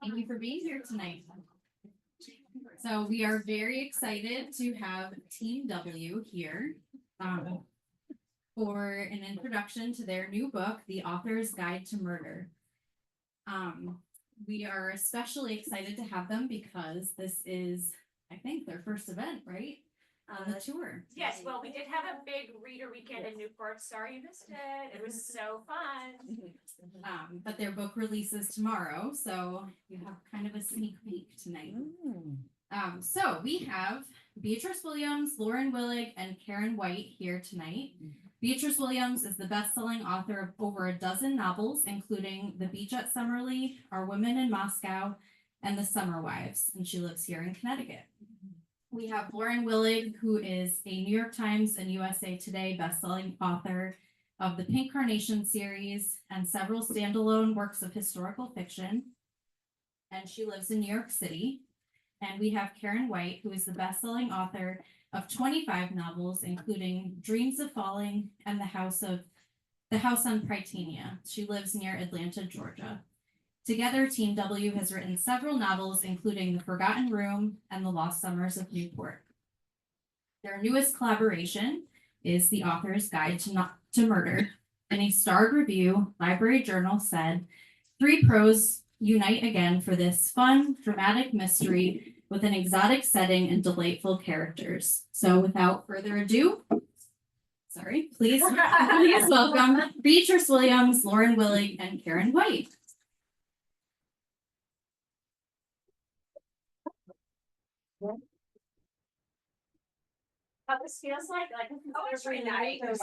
Thank you for being here tonight. So we are very excited to have Team W here for an introduction to their new book, The Author's Guide to Murder. We are especially excited to have them because this is, I think, their first event, right? On the tour. Yes, well, we did have a big reader weekend in Newport. Sorry you missed it. It was so fun. But their book releases tomorrow, so you have kind of a sneak peek tonight. So we have Beatriz Williams, Lauren Willig, and Karen White here tonight. Beatriz Williams is the best-selling author of over a dozen novels, including The Beach at Summerlee, Our Women in Moscow, and The Summer Wives, and she lives here in Connecticut. We have Lauren Willig, who is a New York Times and USA Today best-selling author of the Pink Carnation series and several standalone works of historical fiction, and she lives in New York City. And we have Karen White, who is the best-selling author of 25 novels, including Dreams of Falling and The House on Prytania. She lives near Atlanta, Georgia. Together, Team W has written several novels, including The Forgotten Room and The Lost Summers of Newport. Their newest collaboration is The Author's Guide to Murder. In a starred review, Library Journal said, "Three pros unite again for this fun, dramatic mystery with an exotic setting and delightful characters." So without further ado, please welcome Beatriz Williams, Lauren Willig, and Karen White. How this feels like poetry night. I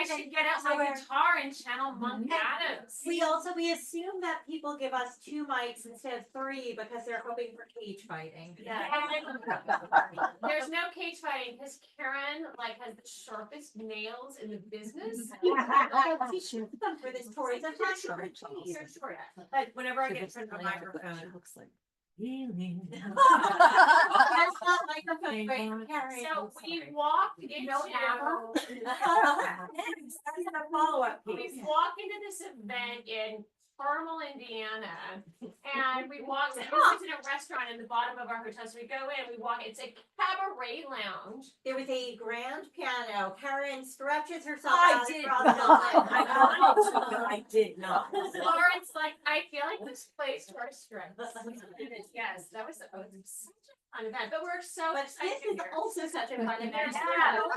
should get out my guitar and channel Monk Adams. We assume that people give us 2 mics instead of 3 because they're hoping for cage fighting. Yeah. There's no cage fighting because Karen has the sharpest nails in the business. She shoots them for this tour. It's a short. But whenever I get in front of the microphone, it looks like healing. That's not microphone. Wait, Karen. So we walked into follow-up we walk into this event in Carmel, Indiana, and we walked. This is in a restaurant in the bottom of our hotel. So we go in, we walk. It's a cabaret lounge. There was a grand piano. Karen stretches herself I out did across not. the I did not. Lauren's I feel like this place for strength. Yes, that was such a fun event. But we're so But excited. this is also such a fun event. There's Yeah. no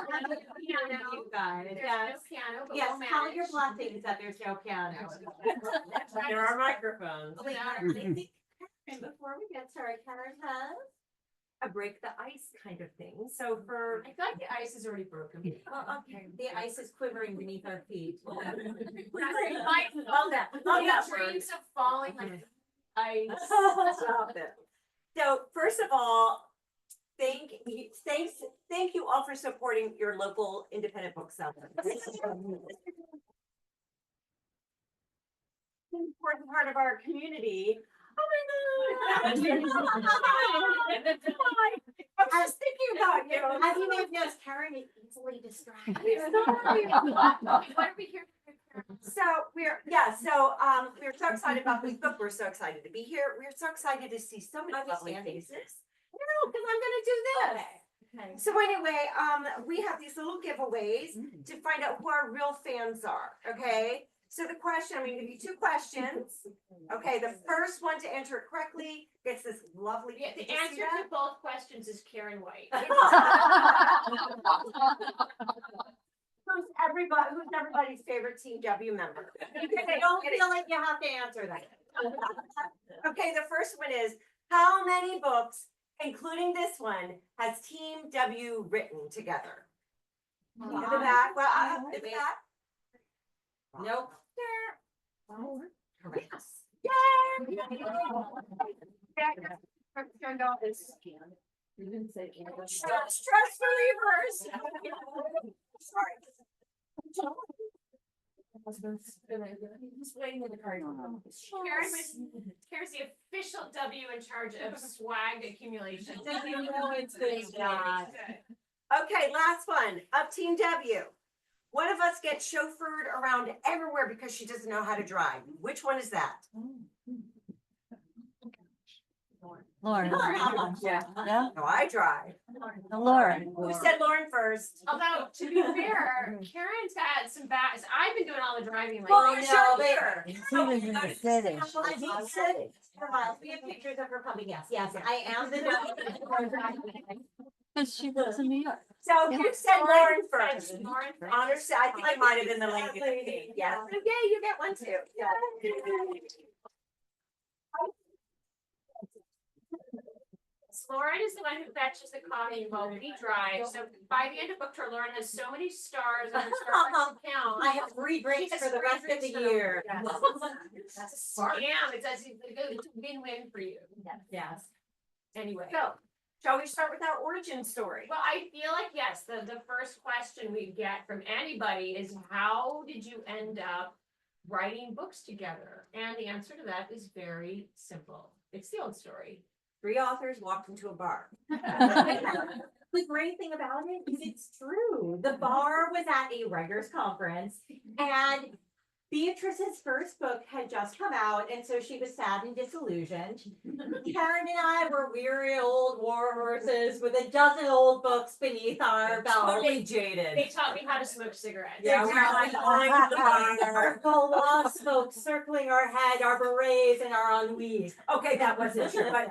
piano. You guys. There's Yes. no piano, but Yes, we'll count manage. your blessings that there's no piano. There are microphones. Wait, I think Karen, before we get started, Karen has A break the ice kind of thing. So for I feel like the ice is already broken. okay. The ice is quivering beneath our feet. Hold that. Dreams of falling like ice. Stop it. So first of all, thank you all for supporting your local independent bookseller. Important part of our community. Oh my God. I was just thinking about you. As you may have noticed, Karen is easily distracted. What are we here for? So we're so excited about this book. We're so excited to be here. We're so excited to see so many lovely faces. No, because I'm gonna do this. Okay. So anyway, we have these little giveaways to find out who our real fans are. Okay. So the question, I'm going to give you 2 questions. Okay, the first one to answer it correctly gets this lovely. Yeah, the did you see answer that? to both questions is Karen White. Who's everybody's favorite Team W member? I don't feel like you have to answer that. Okay, the first one is, how many books, including this one, has Team W written together? In the back, in the back. Nope. Correct. Stress relievers. Sorry. Karen's the official W in charge of swag accumulation. Okay, last one of Team W. One of us gets chauffeured around everywhere because she doesn't know how to drive. Which one is that? Lauren. Yeah. Yeah, No, I drive. Lauren. Who said Lauren first? Although, to be fair, Karen's got some bad, I've been doing all the driving Well, lately. you're sure here. She was in the city. We have pictures of her coming, yes, I am the. Because she lives in New York. So who said Lauren first? Lauren first. Honor, I think I might have been the lady. Yeah. So yeah, you get one too. Lauren is the one who fetches the coffee while we drive, so by the end of book tour, Lauren has so many stars on her Starbucks account. I have 3 drinks for the rest of the year. Scam, it's a win-win for you. Yes. Anyway. So, shall we start with our origin story? Well, I feel like, yes, the first question we get from anybody is how did you end up writing books together? And the answer to that is very simple. It's the old story. 3 authors walked into a bar. The great thing about it is it's true. The bar was at a writers conference and Beatrice's first book had just come out, and so she was sad and disillusioned. Karen and I were weary old war horses with a dozen old books beneath our belt. Totally jaded. They taught me how to smoke cigarettes. Yeah, we're like on the bar. Our law smoke circling our head, our berets and our ennuis. Okay, that wasn't true, but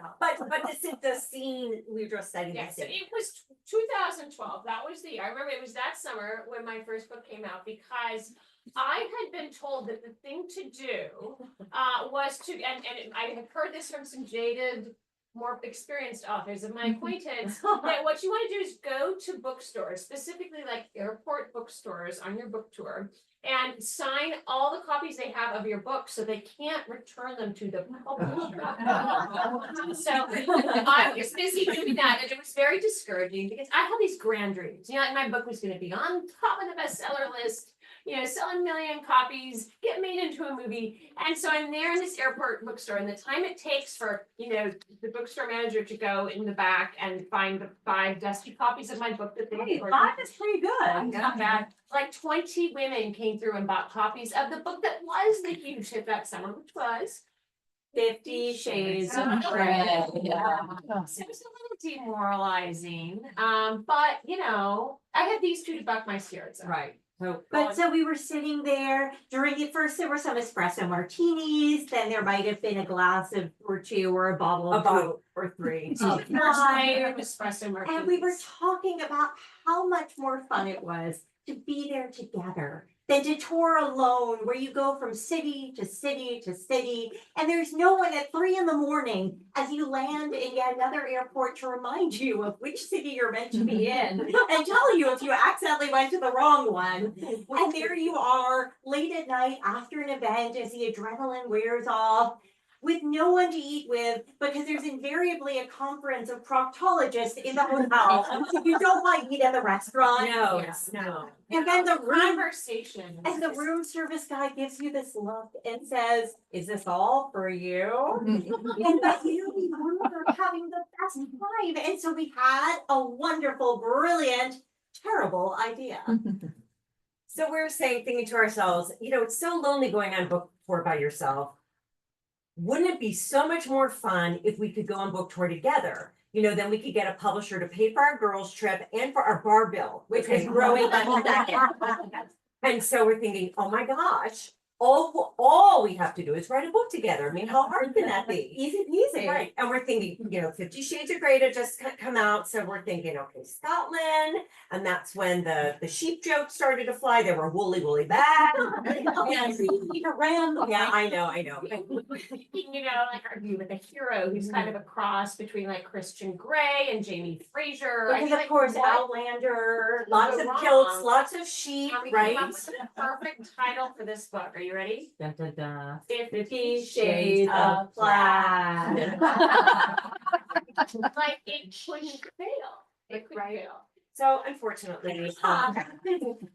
this is the scene we were just setting the Yes, scene. it was 2012. That was the year. I remember it was that summer when my first book came out because I had been told that the thing to do was to, and I have heard this from some jaded, more experienced authors of my acquaintance, that what you want to do is go to bookstores, specifically like airport bookstores on your book tour, and sign all the copies they have of your book so they can't return them to the publisher. So I was busy doing that, and it was very discouraging because I had these grand dreams. You know, like my book was going to be on top of the bestseller list, you know, sell 1 million copies, get made into a movie. And so I'm there in this airport bookstore, and the time it takes for, you know, the bookstore manager to go in the back and find the 5 dusty copies of my book that they That is pretty good. not bad. Like 20 women came through and bought copies of the book that was the huge hit that summer, which was 50 Shades of of Grey. Yeah. So it was a little demoralizing. But you know, I had these 2 to buck my spirits up. Right. But so we were sitting there during it. First, there were some espresso martinis. Then there might have been a glass of or 2 or a bottle of About or 3. First night of espresso martinis. And we were talking about how much more fun it was to be there together than to tour alone, where you go from city to city to city, and there's no one at 3 a.m. as you land in yet another airport to remind you of which city you're meant to be in and tell you if you accidentally went to the wrong one. And there you are late at night after an event as the adrenaline wears off, with no one to eat with, because there's invariably a conference of proctologists in the hotel. You don't want to eat at the restaurant. No, Yeah. no. And then the room, Conversation. and the room service guy gives you this look and says, "Is this all for you?" And but here we were having the best time. And so we had a wonderful, brilliant, terrible idea. So we're thinking to ourselves, you know, it's so lonely going on book tour by yourself. Wouldn't it be so much more fun if we could go on book tour together? You know, then we could get a publisher to pay for our girls' trip and for our bar bill, which was growing by the second. And so we're thinking, oh my gosh, all we have to do is write a book together. I mean, how hard can that be? Easy peasy. Right, and we're thinking, you know, 50 Shades of Grey to just come out, so we're thinking, okay, Scotland, and that's when the sheep joke started to fly. There were woolly bags. Yeah, I know. You know, like argue with a hero who's kind of a cross between like Christian Grey and Jamie Fraser. I Because feel of like course, what Outlander, Lots of wrong? kilts, lots of sheep, Can we come right? up with the perfect title for this book? Are you ready? 50 Shades of Plaid. Like it couldn't fail. It couldn't fail. So unfortunately,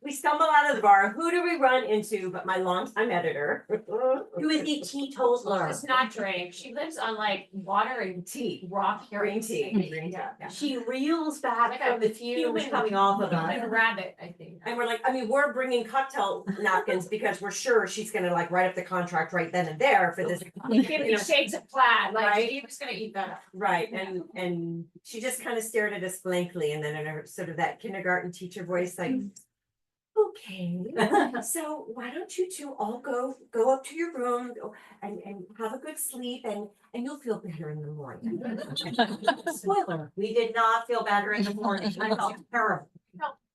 we stumble out of the bar. Who do we run into but my longtime editor? Who is a teetotaler. Does not drink. She lives on like water and tea, raw Green tea. Yeah. She reels back Like from a the fumes human- coming off of Like us. a rabbit, I think. And we're like, I mean, we're bringing cocktail napkins because we're sure she's gonna like write up the contract right then and there for this. 50 shades of plaid, like Right. she was gonna eat that up. Right, and she just kind of stared at us blankly, and then in her sort of that kindergarten teacher voice, like, okay, so why don't you two all go up to your room and have a good sleep, and you'll feel better in the morning. Spoiler, we did not feel better in the morning. I felt terrible.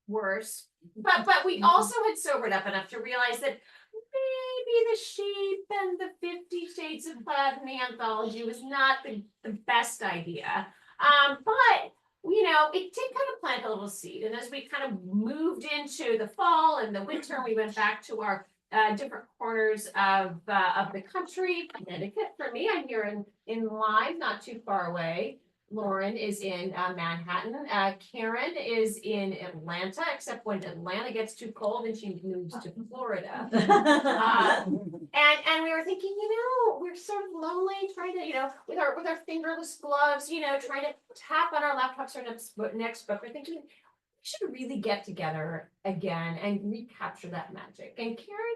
Worse. But we also had sobered up enough to realize that maybe the sheep and the 50 Shades of Plaid in the anthology was not the best idea. But you know, it did kind of plant a little seed. And as we kind of moved into the fall and the winter, we went back to our different corners of the country. Connecticut, for me, I'm here in Lyme, not too far away. Lauren is in Manhattan. Karen is in Atlanta, except when Atlanta gets too cold and she moves to Florida. And we were thinking, you know, we're sort of lonely, trying to, you know, with our fingerless gloves, you know, trying to tap on our laptops or next book. We're thinking we should really get together again and recapture that magic. And Karen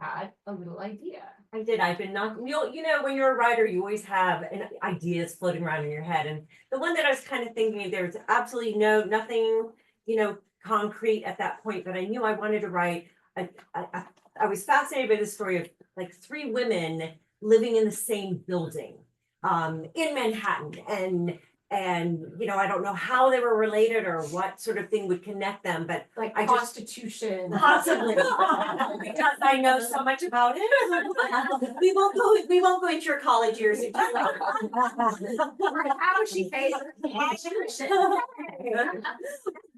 had a little idea. I did. I've been not, you know, when you're a writer, you always have ideas floating around in your head. And the one that I was kind of thinking, there was absolutely nothing, you know, concrete at that point, but I knew I wanted to write. I was fascinated by the story of like 3 women living in the same building in Manhattan. And, you know, I don't know how they were related or what sort of thing would connect them, but Like I just- prostitution. possibly, because I know so much about it. We won't go into your college years. If you like. How she pays her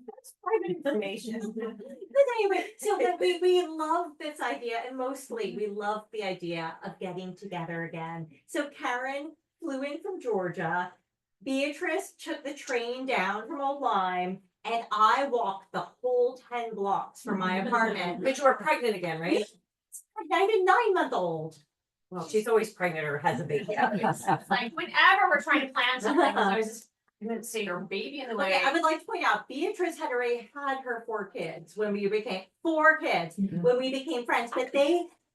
That's private information. But anyway, so but we love this idea, and mostly we love the idea of getting together again. So Karen flew in from Georgia. Beatrice took the train down from Old Lyme, and I walked the whole 10 blocks from my apartment. But you were pregnant again, right? I'm a 9-month-old. Well, she's always pregnant or has a baby. It's like whenever we're trying to plan something, it's always just, I'm gonna say your baby in the way. Okay, I would like to point out, Beatrice had already had her 4 kids when we became 4 kids when we became friends, but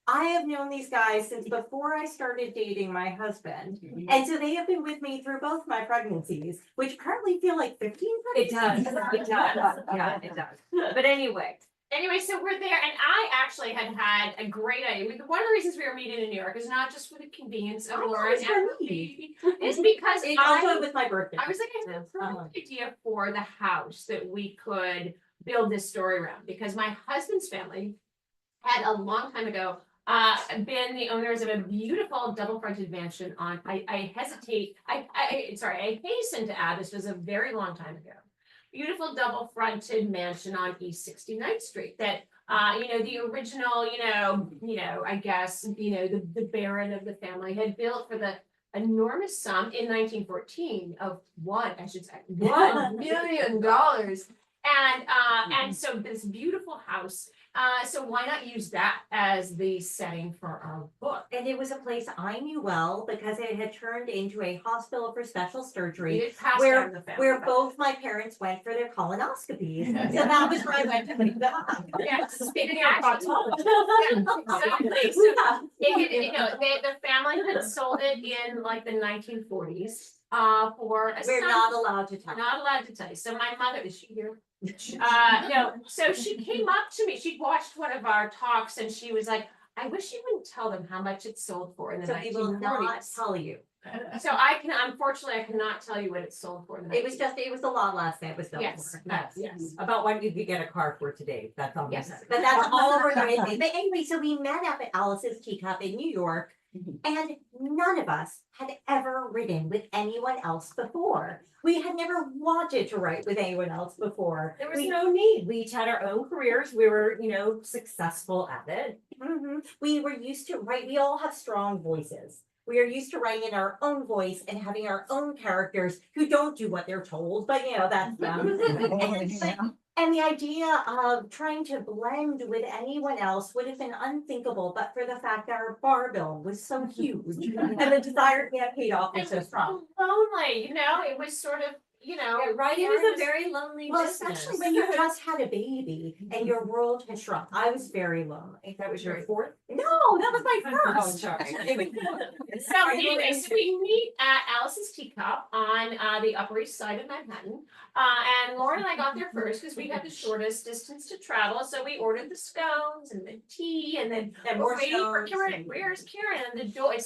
I have known these guys since before I started dating my husband. And so they have been with me through both my pregnancies, which apparently feel like 15 It does, pregnancies. it does, yeah, it does. But anyway, so we're there, and I actually had a great idea. One of the reasons we were meeting in New York is not just for the convenience of I know, Lauren it's and for her me. baby, it's because It's also with my birthday. I was like, I have a perfect idea for the house that we could build this story around, because my husband's family had a long time ago been the owners of a beautiful double fronted mansion on, I hasten to add, this was a very long time ago. Beautiful double fronted mansion on East 69th Street that, you know, the original, I guess, the baron of the family had built for the enormous sum in 1914 of $1 million. And so this beautiful house, so why not use that as the setting for our book? And it was a place I knew well because it had turned into a hospital for special We surgery had passed where- down the family. where both my parents went for their colonoscopies. So that was where I went to make them. Yeah, speaking of proctology. Exactly. So the family had sold it in like the 1940s for a We're sum. not allowed to talk. Not allowed to tell you. So my mother, is she here? No, so she came up to me, she'd watched one of our talks and she was like, I wish you wouldn't tell them how much it sold for in the So we will not 1940s. tell you. So unfortunately, I cannot tell you what it sold for in the It was a lot less than it was built Yes, for. yes. About what you could get a car for today, that's all. Yes. But that's all we're going to say. But anyway, so we met up at Alice's Teacup in New York. And none of us had ever written with anyone else before. We had never wanted to write with anyone else before. There was We- no need. We each had our own careers. We were, successful at it. We were used to write, we all have strong voices. We are used to writing in our own voice and having our own characters who don't do what they're told, but that's them. And the idea of trying to blend with anyone else would have been unthinkable, but for the fact that our bar bill was so huge and the desire to get paid off was so strong. Lonely, it was sort of, Writing is a very lonely Well, business. especially when you just had a baby and your world had shrunk. I was very lonely. That was your fourth? No, that was my first. So anyways, we meet at Alice's Teacup on the Upper East Side of Manhattan. And Lauren and I got there first because we had the shortest distance to travel. So we ordered the scones and the tea and then And we're more waiting for scones Karen. and- Where's Karen? And the door and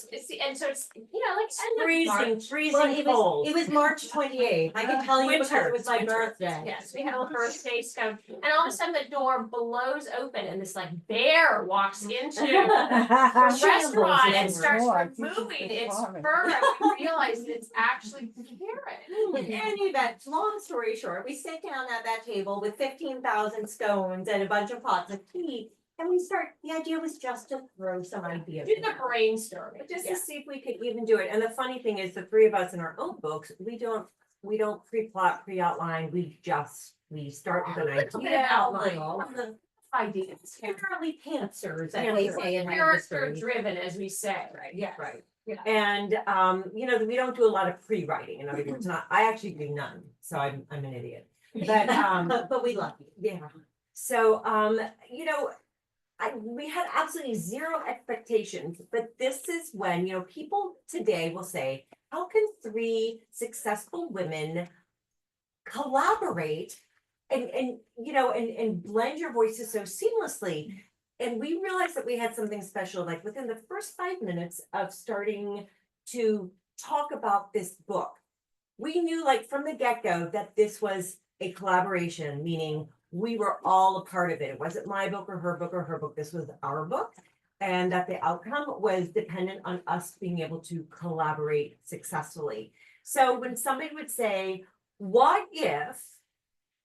so it's like end of Freezing, March. freezing Well, cold. it was March 28th. I can tell you because Winter, it was my winter. birthday. Yes, we had a birthday scone, and all of a sudden the door blows open, and this bear walks into the restaurant and starts removing its fur, and we realize it's actually Karen. In any event, long story short, we sit down at that table with 15,000 scones and a bunch of pots of tea. And the idea was just to throw some ideas. Do the around. brainstorming. Just Yeah. to see if we could even do it. And the funny thing is, the three of us in our own books, we don't pre-plot, pre-outline. We start with an A little bit idea. outline. Little. Ideas. Apparently pantsers, as Yeah. they say in my Character industry. driven, as we say, right? Yeah. Right. Yeah. And, we don't do a lot of pre-writing. In other words, I actually do none. So I'm an idiot. But, But we love you. yeah. So, we had absolutely zero expectations, but this is when, people today will say, how can three successful women collaborate and blend your voices so seamlessly? And we realized that we had something special, like within the first 5 minutes of starting to talk about this book. We knew from the get-go that this was a collaboration, meaning we were all a part of it. It wasn't my book or her book or her book. This was our book. And that the outcome was dependent on us being able to collaborate successfully. So when somebody would say, what if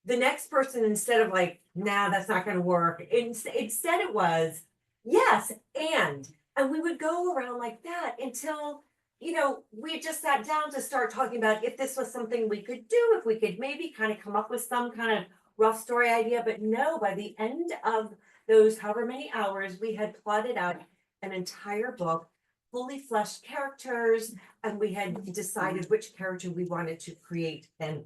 the next person, instead of nah, that's not going to work, instead it was, yes, and we would go around like that until, we just sat down to start talking about if this was something we could do, if we could maybe kind of come up with some kind of rough story idea. But no, by the end of those however many hours, we had plotted out an entire book, fully fleshed characters, and we had decided which character we wanted to create and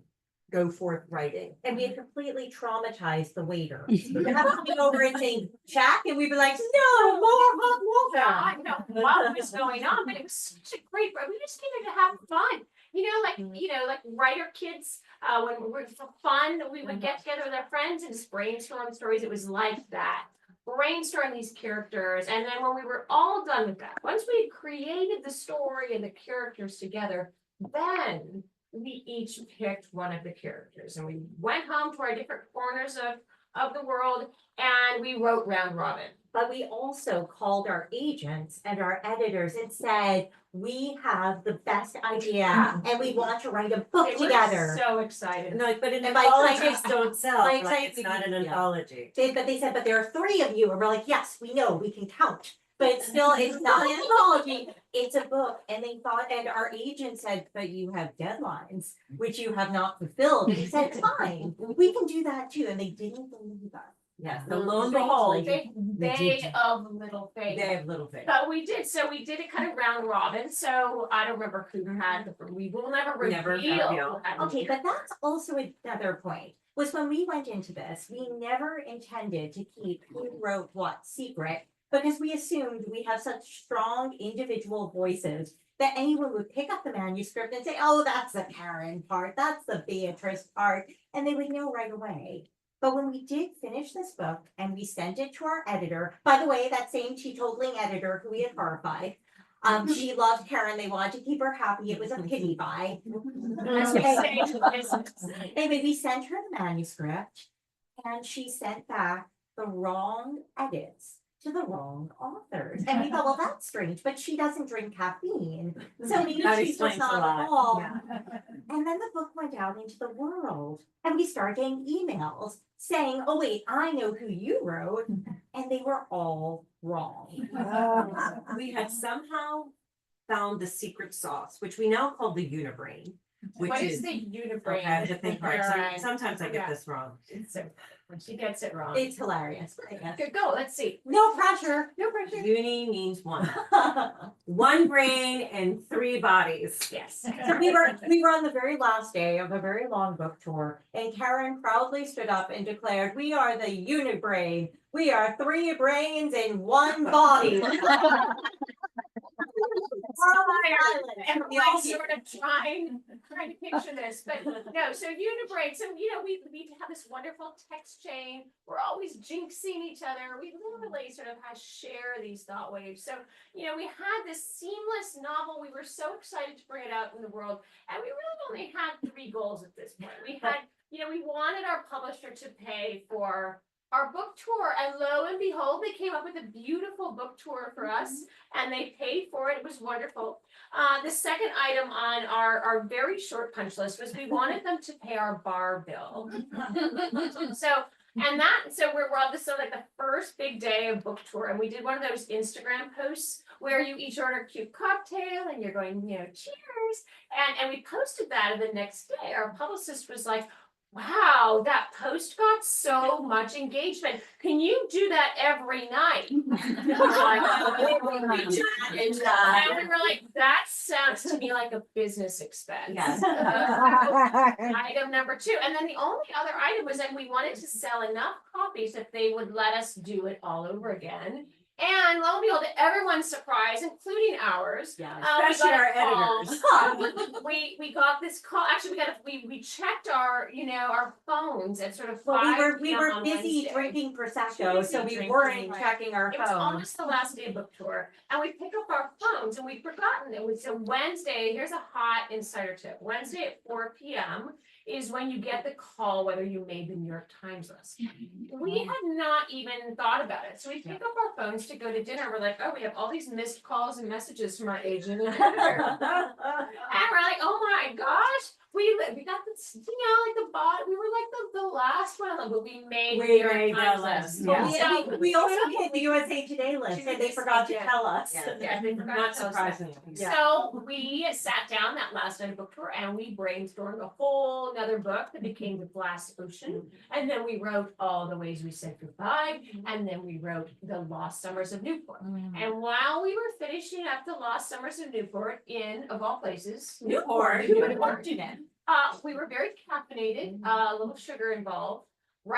go forth writing. And we had completely traumatized the waiter. We have coming over and saying, Jack, and we'd be like, no, more hot Yeah, water. I know what was going on, but it was such a great, we just needed to have fun. Like writer kids, when we were for fun, we would get together with our friends and just brainstorm stories. It was like that. Brainstorm these characters, and then when we were all done with that, once we had created the story and the characters together, then we each picked one of the characters and we went home to our different corners of the world and we wrote round robin. But we also called our agents and our editors and said, we have the best idea and we want to write a book They were together. so excited. No, but And by anthologies excited- don't sell. by Like, excited, it's not an yeah. anthology. But they said, but there are 3 of you. And we're like, yes, we know, we can count. But it's still, it's not an anthology, it's a book. And they thought, and our agent said, but you have deadlines, which you have not fulfilled. And he said, fine, we can do that too. And they didn't believe us. Yes, so lo and behold, They of little faith. they have little faith. But we did it kind of round robin, so I don't remember who had, we will never Never reveal. reveal. who had the Okay, but that's also another point, was when we went into this, we never intended to keep who wrote what secret, because we assumed we have such strong individual voices that anyone would pick up the manuscript and say, oh, that's the Karen part, that's the Beatriz part, and they would know right away. But when we did finish this book and we sent it to our editor, by the way, that same teetotaling editor who we had horrified, she loved Karen, they wanted to keep her happy, it was a pity buy. As we say to business. Anyway, we sent her the manuscript and she sent back the wrong edits to the wrong authors. And we thought, well, that's strange, but she doesn't drink caffeine. So maybe That she's just explains a not lot. at all. Yeah. And then the book went out into the world and we started getting emails saying, oh wait, I know who you wrote. And they were all wrong. We had somehow found the secret sauce, which we now call the unibrain, which What is. is the unibrain? Okay, I have to think hard. So Alright. sometimes I get Yeah. this wrong. It's so, when she gets it wrong. It's hilarious. Good, go, let's see. No pressure. No pressure. Uni means one. One brain and three bodies. Yes. So we were on the very last day of a very long book tour, and Karen proudly stood up and declared, "We are the Unibrain. We are three brains in one body." And we all sort of trying to picture this, but no, so Unibrain, so we have this wonderful text chain. We're always jinxing each other. We literally sort of share these thought waves. So, we had this seamless novel. We were so excited to bring it out in the world. And we really only had 3 goals at this point. We had, we wanted our publisher to pay for our book tour, and lo and behold, they came up with a beautiful book tour for us, and they paid for it. It was wonderful. The second item on our very short punch list was we wanted them to pay our bar bill. So we're on this like the first big day of book tour, and we did one of those Instagram posts where you each order a cute cocktail and you're going, cheers, and we posted that, and the next day our publicist was like, wow, that post got so much engagement. Can you do that every night? And we were like, that sounds to me like a business expense. Yes. Item number 2. And then the only other item was that we wanted to sell enough copies that they would let us do it all over again. And lo and behold, to everyone's surprise, including ours, Yeah. we Especially got our a call. editors. We got this call. Actually, we checked our our phones at sort of 5 Well, we p.m. were on busy Wednesday. drinking Too prosecco, busy so we drinking, weren't right. checking our It was phones. almost the last day of book tour, and we pick up our phones, and we'd forgotten it was a Wednesday. Here's a hot insider tip: Wednesday at 4 p.m. is when you get the call whether you made the New York Times list. We had not even thought about it, so we pick up our phones to go to dinner. We're like, oh, we have all these missed calls and messages from our agent and editor. And we're like, oh my gosh, we got this, like the bot. We were like the last one, but we made the New York made the Times list. list. Well, So- we also hit the USA Today list, and they forgot to tell us. Yeah, they forgot Not to tell us that. surprisingly. So we sat down that last night of book tour and we brainstormed a whole nother book that became The Glass Ocean. And then we wrote All the Ways We Said Goodbye. And then we wrote The Lost Summers of Newport. And while we were finishing up The Lost Summers of Newport in, of all places, Newport, we were very caffeinated, a little sugar involved. We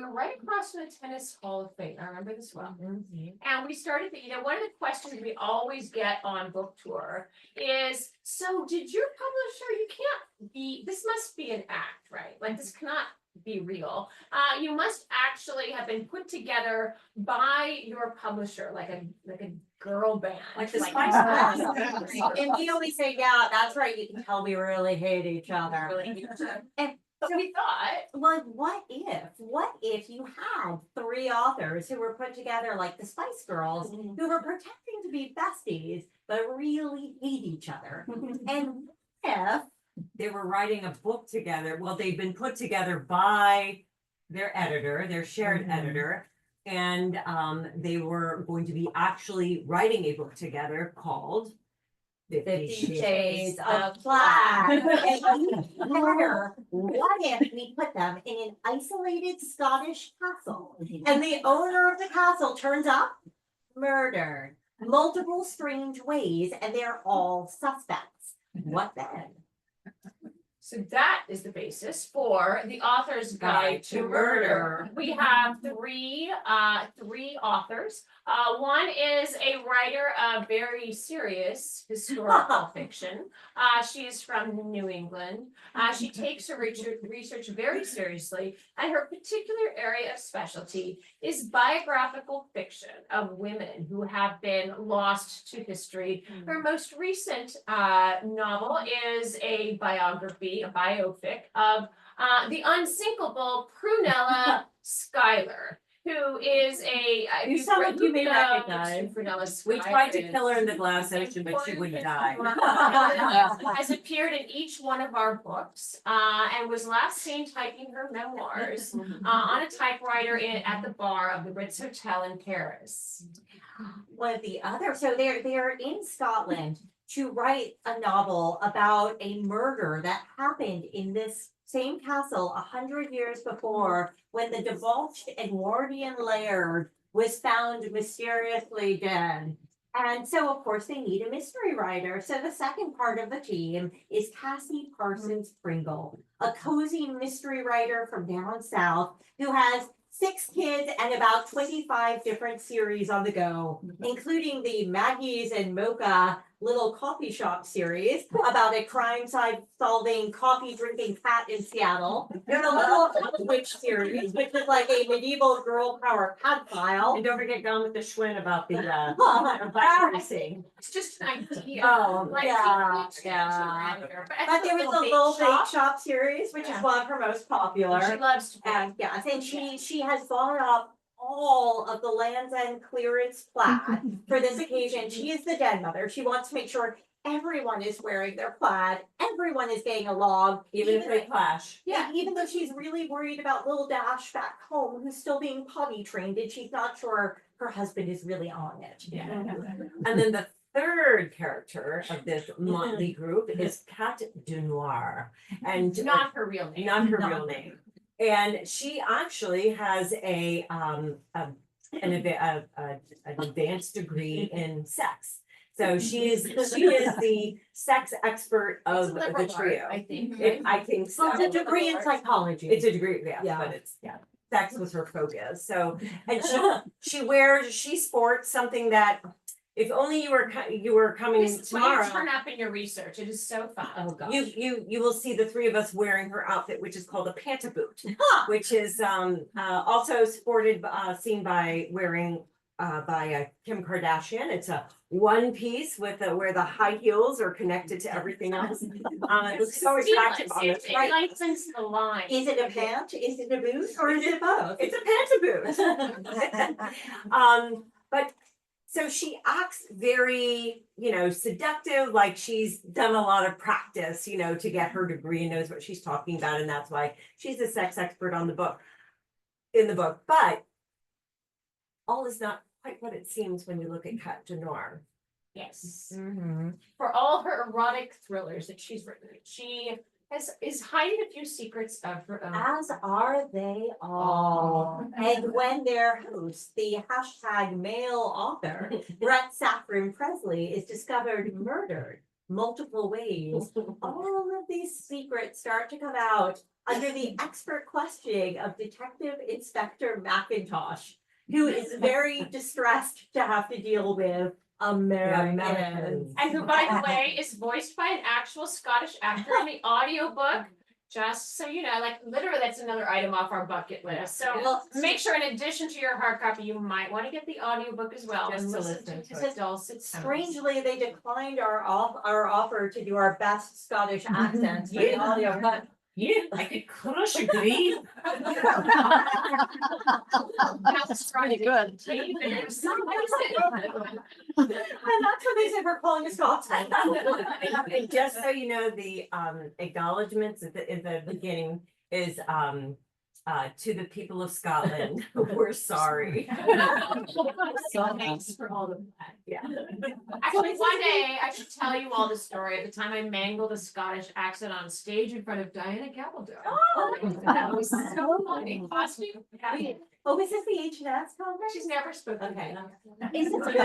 were right across from the Tennis Hall of Fame. I remember this well. And we started to, one of the questions we always get on book tour is, so did your publisher, this must be an act, right? Like this cannot be real. You must actually have been put together by your publisher, like a girl band. Like the Like- Spice And we always say, yeah, that's right, you can tell we really hate each other. So we thought, Well, what if you had 3 authors who were put together like the Spice Girls, who were pretending to be besties, but really hate each other? And if They were writing a book together. Well, they'd been put together by their editor, their shared editor. And they were going to be actually writing a book together called 50 Shades of Black. And better, what if we put them in an isolated Scottish castle? And the owner of the castle turns up murdered multiple strange ways, and they're all suspects. What then? so that is the basis for the author's guide to murder. We have three authors. One is a writer of very serious historical fiction. She is from New England. She takes her research very seriously, and her particular area of specialty is biographical fiction of women who have been lost to history. Her most recent novel is a biopic of the unsinkable Prunella Schuyler, who is a. You some of you may recognize. We We tried to kill her in the glass ocean, but she wouldn't die. Has appeared in each one of our books, and was last seen typing her memoirs, on a typewriter at the bar of the Ritz Hotel in Paris. One of the other, so they're in Scotland to write a novel about a murder that happened in this same castle 100 years before, when the divulged Edwardian laird was found mysteriously dead. And so, of course, they need a mystery writer. So the second part of the team is Cassie Parsons Pringle, a cozy mystery writer from down south who has 6 kids and about 25 different series on the go, including the Maggie's and Mocha little coffee shop series about a crime-solving, coffee-drinking cat in Seattle. There's a little witch series, which is like a medieval girl power cat file. And don't forget Gone with the Schwinn about the racing. It's just an idea. Oh, Like, yeah, it's yeah. but But there was a little bake shop series, which is Yeah. one of her most popular. She loves to. And yeah, I think she has bought up all of the Land's End clearance plaid for this occasion. She is the den mother. She wants to make sure everyone is wearing their plaid, everyone is getting along, Even if they clash. yeah, even though she's really worried about little Dash back home, who's still being potty trained, and she's not sure her husband is really on it. Yeah. And then the third character of this motley group is Cat du Noir. And Not her real name. not her real name. And she actually has an advanced degree in sex. So she is the sex expert It's of a the liberal trio. art, I think. I think so. Well, it's a degree in psychology. It's a degree, yeah, Yeah. but it's, sex was her focus. So, and she sports something that, if only you were coming This tomorrow. will turn up in your research. It is so fun. Oh, gosh. You will see the 3 of us wearing her outfit, which is called a pantaboot, which is also sported, seen by wearing by Kim Kardashian. It's a one piece with where the high heels are connected to everything else. It looks so attractive on It this. Right. lightens the line. Is it a pant? Is it a boot? Or is it both? It's a pantaboot. But so she acts very, seductive, like she's done a lot of practice, to get her degree and knows what she's talking about. And that's why she's a sex expert in the book. But all is not quite what it seems when you look at Cat du Noir. Yes. Mm-hmm. For all her erotic thrillers that she's written, she is hiding a few secrets of her own. As are they all. And when their host, the hashtag male author, Brett Saffron Presley, is discovered murdered multiple ways, all of these secrets start to come out under the expert questioning of Detective Inspector McIntosh, who is very distressed to have to deal with Americans. And who, by the way, is voiced by an actual Scottish actor in the audiobook. Just so you know, like literally that's another item off our bucket list. So Well, make sure in addition to your hard copy, you might want to get the audiobook as well. Just and to listen listen to to his dulcet tones. Strangely, they declined our offer to do our best Scottish accents for the audio, but Yeah, I could crush a grief. That's right. Good. David, and that's what they said we're calling a Scotsman. And just so you know, the acknowledgements at the beginning is to the people of Scotland, we're sorry. Thanks for all of that. Yeah. Actually, one day I should tell you all the story of the time I mangled a Scottish accent on stage in front of Diana Gabaldon. Oh. That was so funny. Costume. Yeah. Oh, was this the H&S conference? She's never spoken. Okay. Is Is it open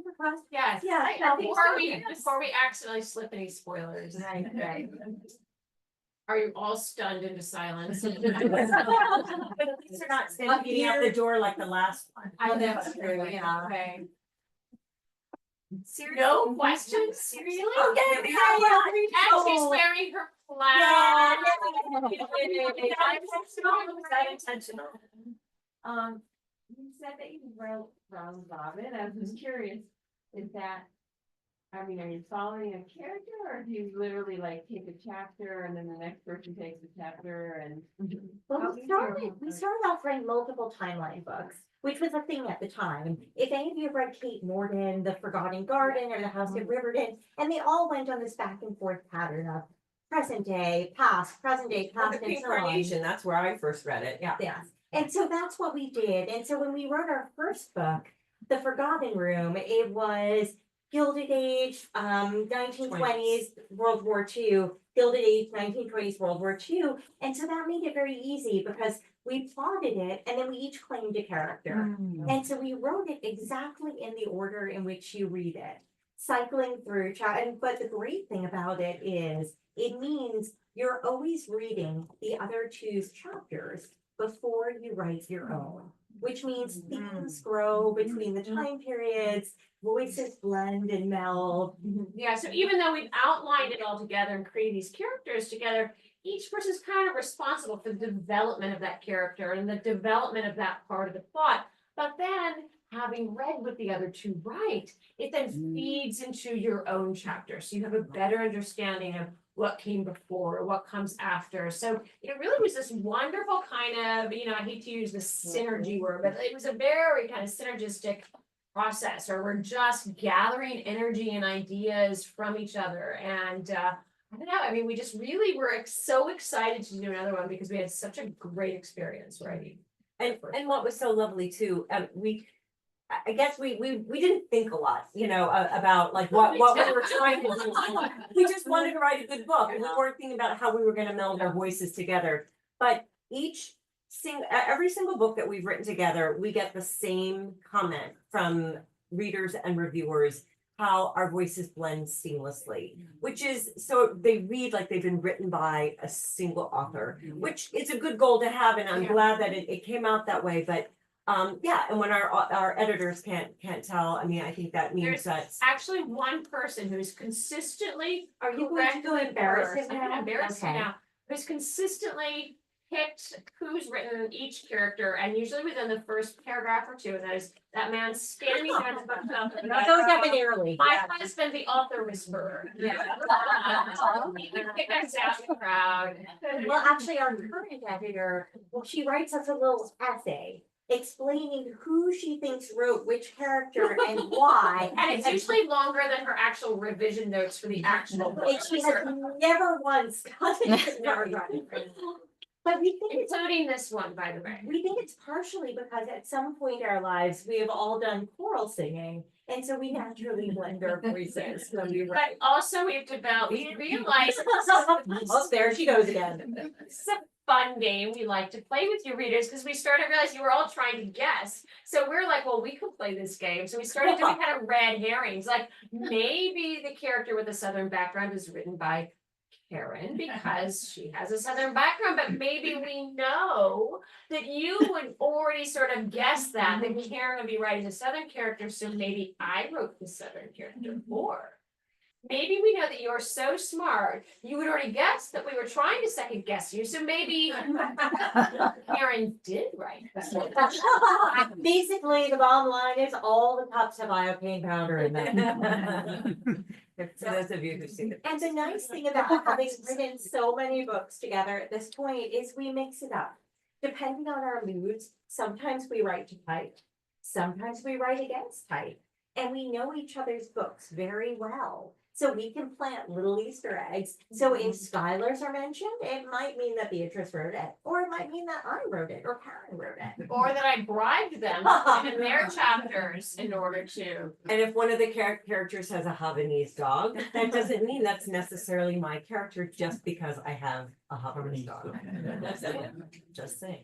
for questions? Yes. Yeah, I think so. Before we accidentally slip any spoilers. Right. Are you all stunned into silence? But at least they're not standing out the door like the last one. I know, that's true, Yeah. okay. Seriously? No questions? Seriously? Oh, yeah. And she's wearing her Yeah. plaid. Was that intentional? You said that you wrote Round Robin. I was just curious, is that I mean, are you following a character or do you literally like take a chapter and then the next person takes a chapter and? Well, How we easy or started off writing multiple timeline books, which was a thing at the time. If any of you have read Kate Morgan, The Forgotten Garden, or The House of Riverdale, and they all went on this back and forth pattern of present day, past, present day, Well, past, the and Pink so on. Carnation, that's where I first read it, yeah. Yes, and so that's what we did. And so when we wrote our first book, The Forgotten Room, it was Gilded Age, 1920s, World War II, Gilded Age, 1920s, World War II. And so that made it very easy because we plotted it and then we each claimed a character. And so we wrote it exactly in the order in which you read it, cycling through. But the great thing about it is it means you're always reading the other two's chapters before you write your own, which means themes grow between the time periods, voices blend and meld. Yeah, so even though we've outlined it all together and created these characters together, each person's kind of responsible for the development of that character and the development of that part of the plot. But then, having read what the other two write, it then feeds into your own chapter. So you have a better understanding of what came before, what comes after. So it really was this wonderful kind of, I hate to use the synergy word, but it was a very kind of synergistic process, or we're just gathering energy and ideas from each other. And I don't know, I mean, we just really were so excited to do another one because we had such a great experience writing. And what was so lovely too, I guess we didn't think a lot, about like what we were trying to do. We just wanted to write a good book and we weren't thinking about how we were gonna meld our voices together. But every single book that we've written together, we get the same comment from readers and reviewers, how our voices blend seamlessly, which is, so they read like they've been written by a single author, which is a good goal to have, and I'm glad that it came out that way. But yeah, and when our editors can't tell, I mean, I think that means that's Actually one person who's consistently. Are you going to go embarrassing I'm gonna now? embarrass you Okay. now, who's consistently picked who's written each character, and usually within the first paragraph or two, and that man standing there at the bookshelf. and That goes, goes up in early. My husband, the author whisperer. Yeah. He can pick us out in the crowd. Well, actually, our current editor, she writes us a little essay explaining who she thinks wrote which character and why. And it's usually longer than her actual revision notes for the actual book. And she has never once gotten it. But we think it's Including this one, by the way. we think it's partially because at some point in our lives, we have all done choral singing. And so we naturally blend our voices when we But write. also we've developed, we realized Oh, there she goes again. this is a fun game we like to play with your readers, because we started to realize you were all trying to guess. So we're like, well, we could play this game. So we started doing kind of red herrings, like maybe the character with a Southern background is written by Karen because she has a Southern background, but maybe we know that you would already sort of guess that Karen would be writing a Southern character, so maybe I wrote the Southern character for. Maybe we know that you're so smart, you would already guess that we were trying to second guess you, so maybe Karen did write this. Basically, the bottom line is all the cups have iocane powder in them. for those of you who see it. And the nice thing about having written so many books together at this point is we mix it up. Depending on our moods, sometimes we write to type, sometimes we write against type. And we know each other's books very well. So we can plant little Easter eggs. So if Skylers are mentioned, it might mean that Beatrice wrote it, or it might mean that I wrote it, or Karen wrote it. Or that I bribed them in their chapters in order to. And if one of the characters has a Havanese dog, that doesn't mean that's necessarily my character just because I have a Havanese dog. Just saying.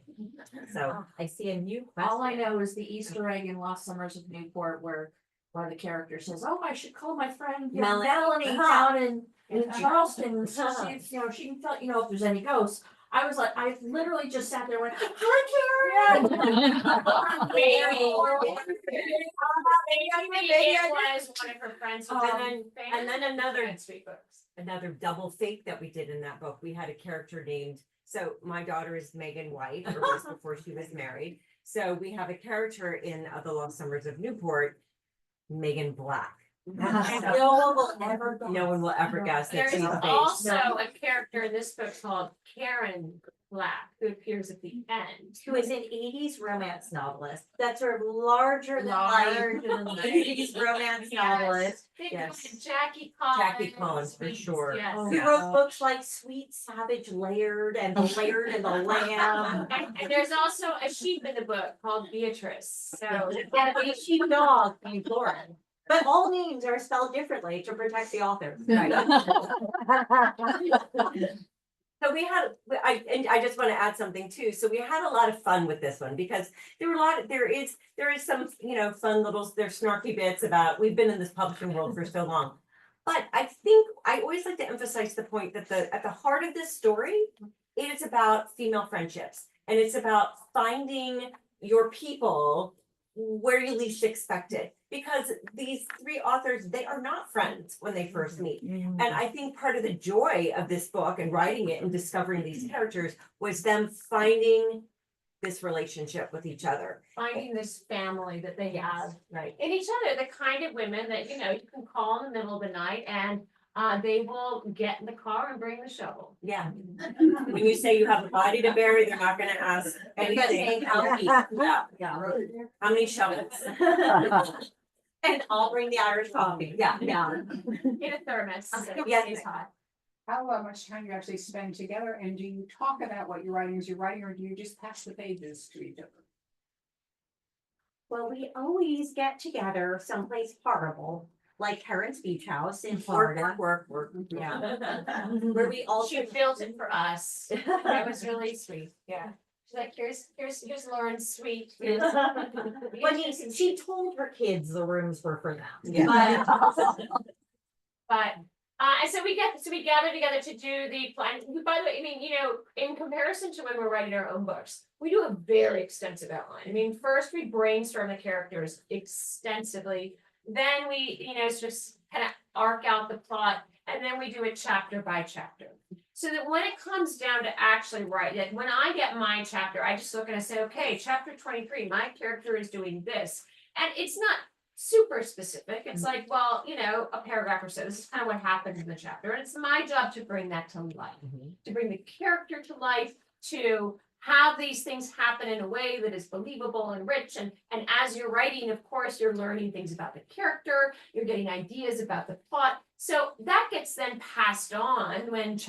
So I see a new question. All I know is the Easter egg in Lost Summers of Newport where one of the characters says, "Oh, I should call my friend Melanie down in Charleston. See if, she can tell, if there's any ghosts." I was like, I literally just sat there and went, "Hi, Karen." Maybe it was one of her friends. who and then another Sweet books. double fake that we did in that book. We had a character named, so my daughter is Megan White, or was before she was married. So we have a character in The Lost Summers of Newport, Megan Black. No one will ever, no one will ever guess that There's she's a also a character in this book called Karen Black, who appears at the end. Who is an eighties romance novelist, that's sort of larger than life, eighties romance novelist. Think Yes. of Jackie Collins. Jackie Collins, for Sweet, sure. Yes. Oh, Who yeah. wrote books like Sweet Savage Laird and The Laird and the Lamb. And there's also a sheep in the book called Beatrice, so. And a sheepdog named Lauren. But all names are spelled differently to protect the author. So we had, and I just want to add something too. So we had a lot of fun with this one because there is some, fun little, there's snarky bits about, we've been in this publishing world for so long. But I think I always like to emphasize the point that at the heart of this story, it is about female friendships. And it's about finding your people where you least expect it. Because these three authors, they are not friends when they first meet. And I think part of the joy of this book and writing it and discovering these characters was them finding this relationship with each other. Finding this family that they have Right. in each other, the kind of women that, you can call in the middle of the night and they will get in the car and bring the shovel. Yeah. When you say you have a body to bury, they're not gonna ask anything. Yeah. How many shovels? And I'll bring the Irish coffee. Yeah. In a thermos. Yes. It's hot. How much time you actually spend together, and do you talk about what you're writing as you're writing, or do you just pass the pages to each other? Well, we always get together someplace horrible, like Heron's Beach House in Work, Florida. work, work. Yeah. Where we all She built it for us. That was really sweet. Yeah. She's like, here's Lauren's suite. Well, she told her kids the rooms were for them. Yeah. But and so we gather together to do the plan. By the way, I mean, in comparison to when we're writing our own books, we do a very extensive outline. I mean, first we brainstorm the characters extensively, then we, just kind of arc out the plot, and then we do it chapter by chapter. So that when it comes down to actually write, like when I get my chapter, I just look and I say, okay, chapter 23, my character is doing this. And it's not super specific. It's like, well, a paragraph or so. This is kind of what happens in the chapter. And it's my job to bring that to life, to bring the character to life, to have these things happen in a way that is believable and rich. And as you're writing, of course, you're learning things about the character, you're getting ideas about the plot. So that gets then passed on when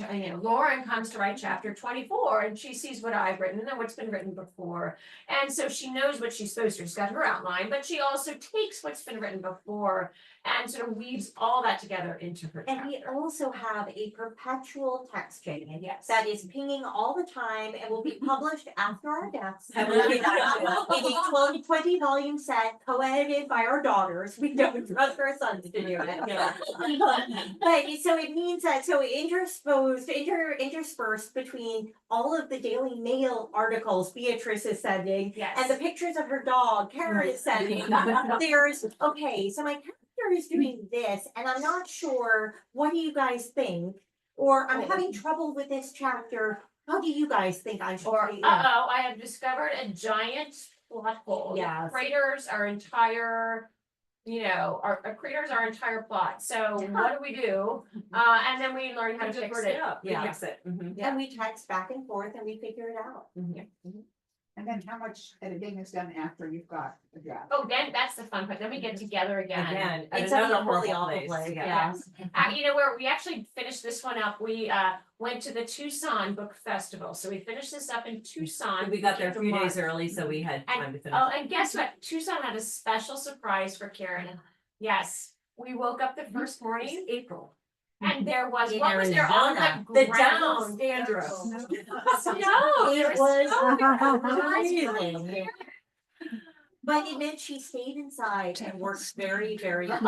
Lauren comes to write chapter 24 and she sees what I've written and what's been written before. And so she knows what she's supposed to. She's got her outline, but she also takes what's been written before and sort of weaves all that together into her And chapter. we also have a perpetual text chain Yes. that is pinging all the time and will be published after our deaths. In Heavily a 20 volume set co-edited by our daughters. We don't trust our sons to do it. But so it means that interspersed between all of the Daily Mail articles Beatrice is sending Yes. and the pictures of her dog Karen is sending. There's okay, so my character is doing this, and I'm not sure. What do you guys think? Or I'm having trouble with this chapter. How do you guys think I should? Or, treat it? I have discovered a giant plot hole. Yes. Craters our entire, craters our entire plot. So what do? And then we learn how to fix it. Yeah. Fix it. Mhm. And we text back and forth and we figure it out. And then how much editing is done after you've got a draft? Oh, then that's the fun part. Then we get together again. Again, at It's another a really horrible awful place. place. Yeah. Yes. Where we actually finished this one up, we went to the Tucson Book Festival. So we finished this up in Tucson. We got there a Came to few March. days early, so we had time to finish. Oh, and guess what? Tucson had a special surprise for Karen. Yes, we woke up the first morning, April. And there was, In what was there on Arizona. the The devil's ground? dandruff. No, there It was was snow. But it meant she stayed inside and worked very, very And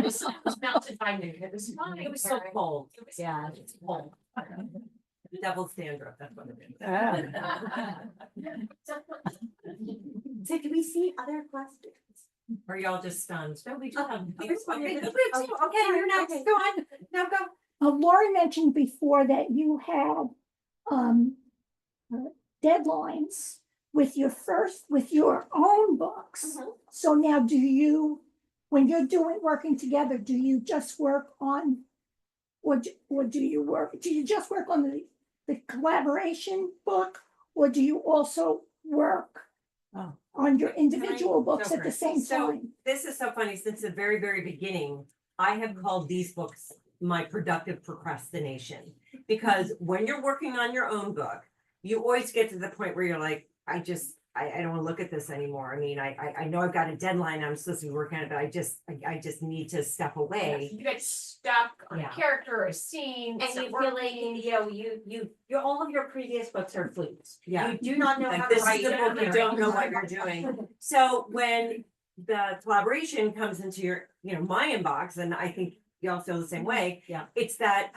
the sun was melted by noon. It was fine. It was so cold. It was Yeah, fine. it's cold. Devil's dandruff, that's what it is. So do we see other questions? Or y'all just stunned? No, we do have. Okay, you're next. Go on. Now go. Lauren mentioned before that you had deadlines with your own books. So now do you when you're working together, do you just work on, or do you just work on the collaboration book? Or do you also work Oh. on your individual Go books for at the it. same So, time? this is so funny, since the very, very beginning, I have called these books my productive procrastination. Because when you're working on your own book, you always get to the point where you're like, I don't wanna look at this anymore. I mean, I know I've got a deadline, I'm supposed to be working on it, but I just need to step away. You get stuck on a Yeah. character or a scene. And it's you not feel like, working. all of your previous books are flukes. Yeah. You do not know how Like, to this is write. the book, you it. don't know what you're doing. So when the collaboration comes into your, my inbox, and I think y'all feel the same way. Yeah. It's that,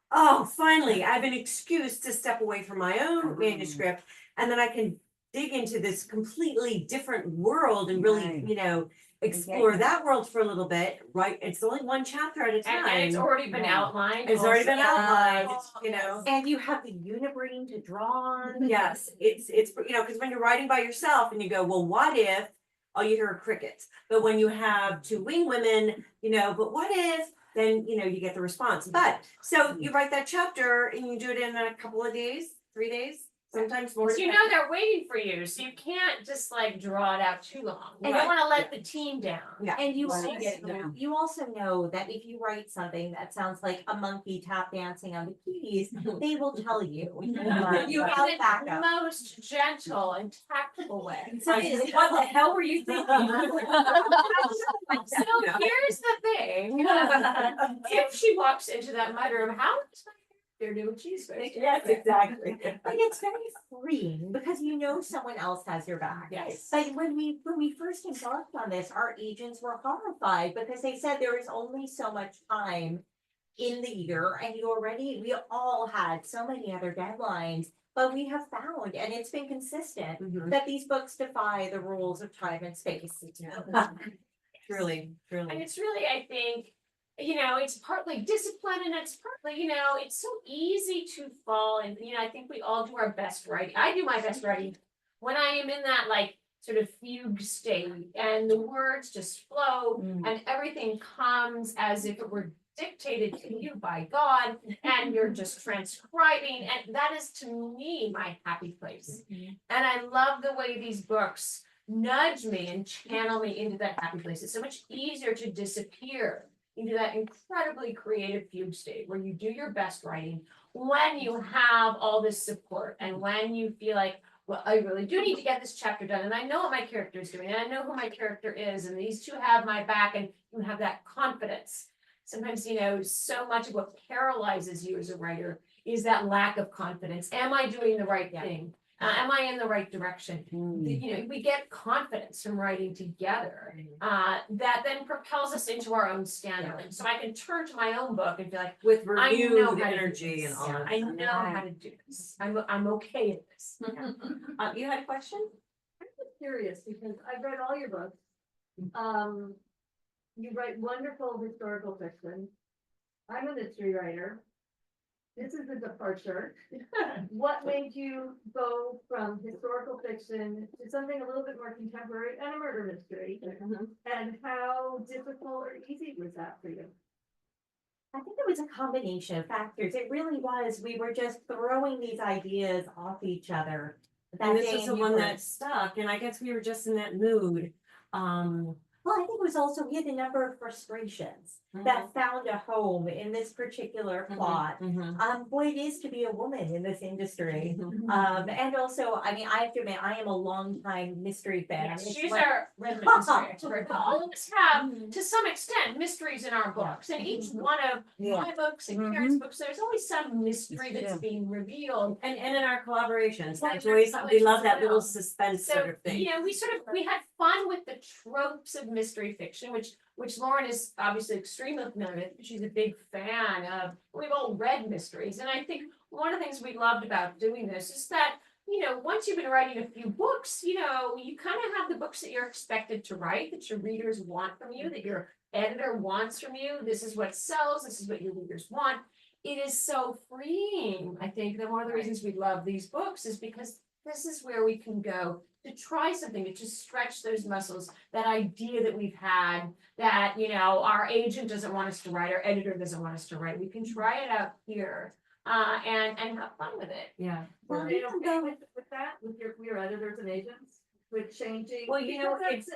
oh, finally, I have an excuse to step away from my own manuscript, and then I can dig into this completely different world and really, Right. explore that world for a little bit, right? It's only one chapter at a time. And it's already been Yeah. outlined. It's already been also. outlined, Yes. And you have the unibrain to draw on. Yes, it's, because when you're writing by yourself and you go, well, what if, all you hear are crickets. But when you have two wing women, but what if, then, you get the response. But, so you write that chapter and you do it in a couple of days, 3 days, sometimes more. So you know they're waiting for you, so you can't just like draw it out too long. You And don't Right. wanna let the team down. Yeah. And you Right. also, Yeah. you also know that if you write something that sounds like a monkey tap dancing on the keys, they will tell you. You have have the backup. most gentle and tactful way. So What the hell were you thinking? So here's the thing, if she walks into that mudroom, how is my character do what she's supposed to? Yes, exactly. But it's very freeing because you know someone else has your back. Yes. Like when we first embarked on this, our agents were horrified because they said there was only so much time in the year and we all had so many other deadlines, but we have found, and it's been consistent, that these books defy the rules of time and space. Truly, And truly. it's really, I think, it's partly discipline and it's partly, it's so easy to fall and, I think we all do our best writing. I do my best writing when I am in that like sort of fugue state and the words just flow and everything comes as if it were dictated to you by God and you're just transcribing, and that is to me my happy place. And I love the way these books nudge me and channel me into that happy place. It's so much easier to disappear into that incredibly creative fugue state where you do your best writing when you have all this support and when you feel like, well, I really do need to get this chapter done, and I know what my character is doing, and I know who my character is, and these two have my back, and you have that confidence. Sometimes, so much of what paralyzes you as a writer is that lack of confidence. Am I doing the right thing? Am I in the right direction? We get confidence from writing together that then propels us into our own standalone. So I can turn to my own book and be like, With I know renewed how to do energy this. and all that. I know how to do this. I'm okay at this. You had a question? Curious, because I've read all your books. You write wonderful historical fiction. I'm a mystery writer. This is a departure. What made you go from historical fiction to something a little bit more contemporary and a murder mystery? And how difficult or easy was that for you? I think it was a combination of factors. It really was. We were just throwing these ideas off each other. And this day was the and one you that stuck, and I guess we were just in that mood. Well, I think it was also, we had a number of frustrations that found a home in this particular plot. Boy, it is to be a woman in this industry. And also, I mean, I have to admit, I am a longtime mystery fan. Yes, It's she's like- our resident mystery expert. But all of us have, to some extent, mysteries in our books. And each one of my books and Karen's books, there's always some mystery that's being revealed. And in our collaborations, Well, that's in our always, we love collaborations that as little well. suspense So, sort of thing. we had fun with the tropes of mystery fiction, which Lauren is obviously extremely familiar with. She's a big fan of, we've all read mysteries. And I think one of the things we loved about doing this is that, once you've been writing a few books, you kind of have the books that you're expected to write, that your readers want from you, that your editor wants from you. This is what sells, this is what your readers want. It is so freeing. I think that one of the reasons we love these books is because this is where we can go to try something, to just stretch those muscles, that idea that we've had, that, you know, our agent doesn't want us to write, our editor doesn't want us to write, we can try it out here, and have fun with it. Yeah. Well, Are we you can okay go with that, with your editors and agents, with changing? Well, you know, Because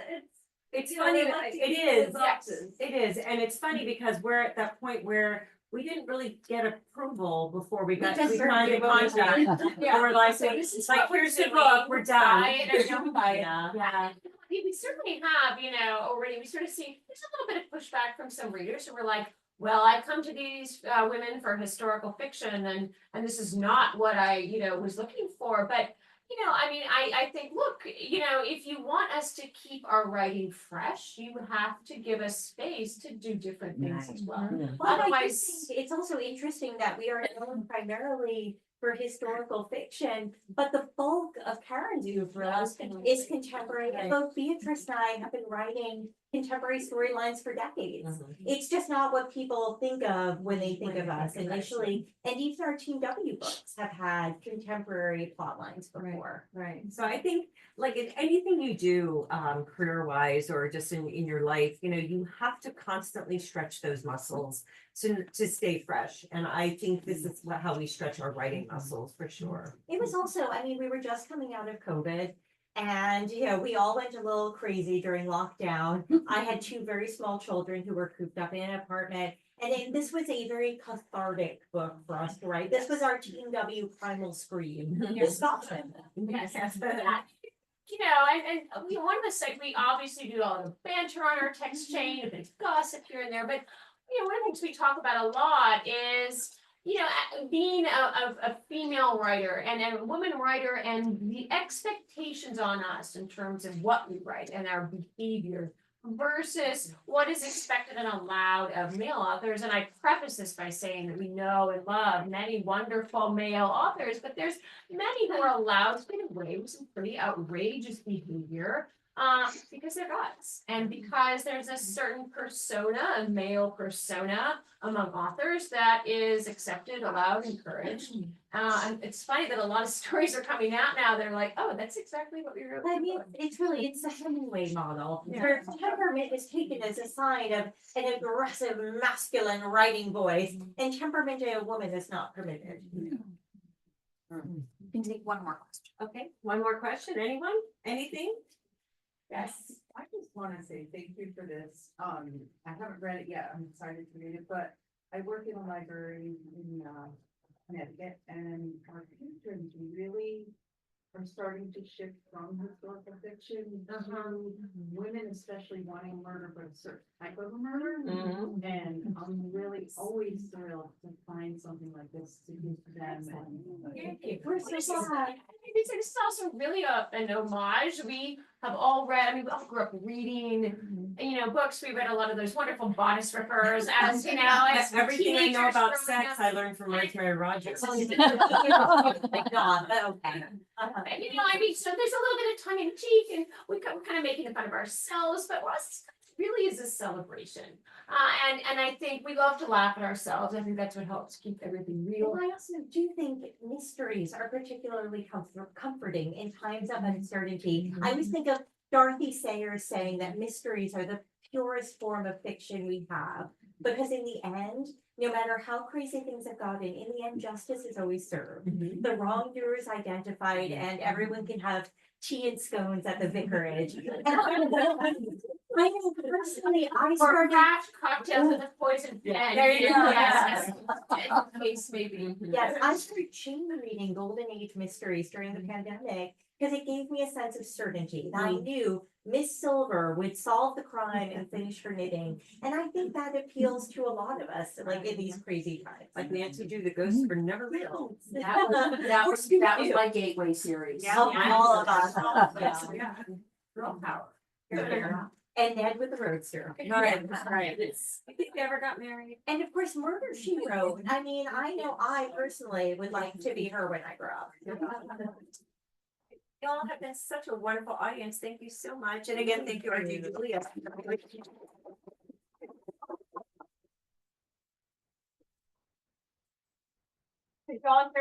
It's you know, funny, they like to it keep is, the boxes. it is, and it's funny because we're at that point where we didn't really get approval before we got, we signed a contract. Yeah. We're like, So this is like, what we're here's the doing. book, we're done. Buy it or don't buy it. Yeah. We certainly have, you know, already, we sort of see, there's a little bit of pushback from some readers who were like, well, I come to these women for historical fiction, and this is not what I, you know, was looking for, but you know, I mean, I think, look, you know, if you want us to keep our writing fresh, you have to give us space to do different things as well. Well, I Otherwise, just think it's also interesting that we are known primarily for historical fiction, but the bulk of Karen's oeuvre is contemporary. And both Beatrice and I have been writing contemporary storylines for decades. It's just not what people think of when they think of us initially. And even our Team W books have had contemporary plot lines before. Right, so I think, like, in anything you do, career-wise or just in your life, you know, you have to constantly stretch those muscles to stay fresh, and I think this is how we stretch our writing muscles, for sure. It was also, I mean, we were just coming out of COVID. And, you know, we all went a little crazy during lockdown. I had two very small children who were cooped up in an apartment. And this was a very cathartic book for us to write. This was our Team W primal scream. Yes. Scotland. yes, that. You know, and we one of the sites, we obviously do all the banter on our text chain, a bit of gossip here and there, but you know, one of the things we talk about a lot is, you know, being a female writer and a woman writer, and the expectations on us in terms of what we write and our behavior versus what is expected and allowed of male authors. And I preface this by saying that we know and love many wonderful male authors, but there's many who are allowed to get away with some pretty outrageous behavior because they're gods, and because there's a certain persona, a male persona among authors that is accepted, allowed, encouraged. And it's funny that a lot of stories are coming out now. They're like, oh, that's exactly what we wrote. I mean, it's the Hemingway model, Yeah. where temperament is taken as a sign of an aggressive masculine writing voice, and temperament in a woman is not permitted. You can take one more question. Okay, one more question, anyone, anything? Yes. I just wanna say thank you for this. I haven't read it yet. I'm excited to read it, but I work in a library in Connecticut, and our patrons really are starting to shift from historical fiction to women, especially wanting murder, but a certain type of a murder. And I'm really always thrilled to find something like this to give to them. We're so glad. This is also really an homage. We have all read, I mean, we all grew up reading, you know, books. We read a lot of those wonderful bodice rippers as, you know, as Everything I know teenagers about growing sex, up. I learned from Rosemary Rogers. Oh my God, okay. And, you know, I mean, so there's a little bit of tongue in cheek, and we're kind of making fun of ourselves, but us really is a celebration. And I think we love to laugh at ourselves. I think that's what helps keep everything real. Well, I also do think mysteries are particularly comforting in times of uncertainty. I always think of Dorothy Sayers saying that mysteries are the purest form of fiction we have, because in the end, no matter how crazy things have gotten, in the end, justice is always served. The wrongdoers identified, and everyone can have tea and scones at the vicarage. And I know personally, I Or started. craft cocktails with a poison pen. There you go. Yes. In case maybe. Yes, I started chain reading Golden Age mysteries during the pandemic because it gave me a sense of certainty that I knew Miss Silver would solve the crime and finish her knitting. And I think that appeals to a lot of us, like in these crazy times. Like Nancy Drew, the ghosts were never real. That was my gateway series. Yeah, all of us. Yeah. Girl power. And Ned with the Roadster. Right. I think they ever got married. And of course, Murder, She Wrote. I mean, I know I personally would like to be her when I grow up. You all have been such a wonderful audience. Thank you so much. And again, thank you, R.D. Julia. John,